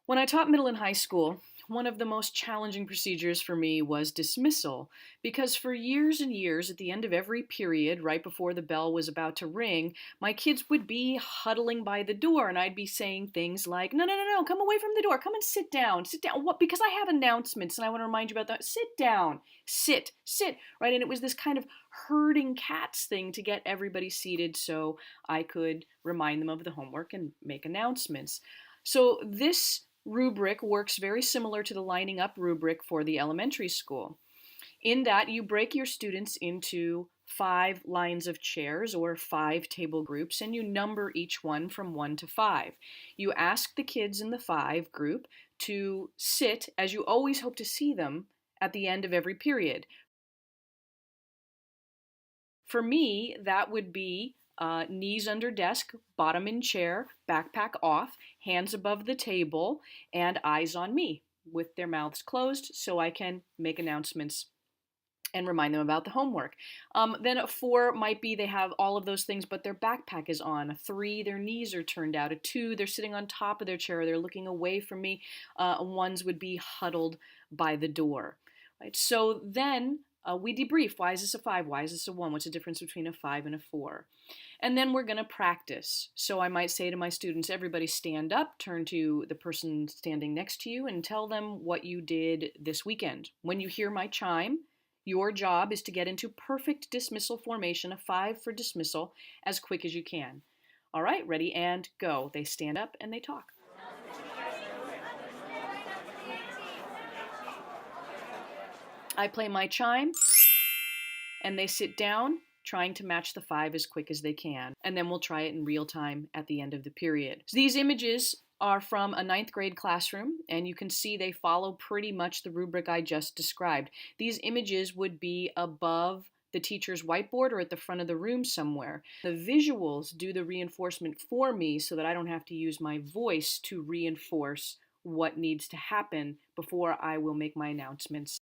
When I taught middle and high school, one of the most challenging procedures for me was dismissal, because for years and years, at the end of every period, right before the bell was about to ring, my kids would be huddling by the door, and I'd be saying things like, "No, no, no, no, come away from the door, come and sit down, sit down." What? Because I have announcements, and I want to remind you about that. Sit down, sit, right? And it was this kind of herding cats thing to get everybody seated so I could remind them of the homework and make announcements. So this rubric works very similar to the lining up rubric for the elementary school, in that you break your students into 5 lines of chairs or 5 table groups, and you number each one from 1 to 5. You ask the kids in the 5 group to sit as you always hope to see them at the end of every period. For me, that would be knees under desk, bottom in chair, backpack off, hands above the table, and eyes on me with their mouths closed so I can make announcements and remind them about the homework. Then a 4 might be they have all of those things, but their backpack is on. A 3, their knees are turned out. A 2, they're sitting on top of their chair. They're looking away from me. Ones would be huddled by the door. Right? So then we debrief. Why is this a 5? Why is this a 1? What's the difference between a 5 and a 4? And then we're going to practice. So I might say to my students, everybody stand up, turn to the person standing next to you, and tell them what you did this weekend. When you hear my chime, your job is to get into perfect dismissal formation, a 5 for dismissal, as quick as you can. All right, ready and go. They stand up and they talk. I play my chime and they sit down, trying to match the 5 as quick as they can. And then we'll try it in real time at the end of the period. So these images are from a 9th grade classroom, and you can see they follow pretty much the rubric I just described. These images would be above the teacher's whiteboard or at the front of the room somewhere. The visuals do the reinforcement for me so that I don't have to use my voice to reinforce what needs to happen before I will make my announcements.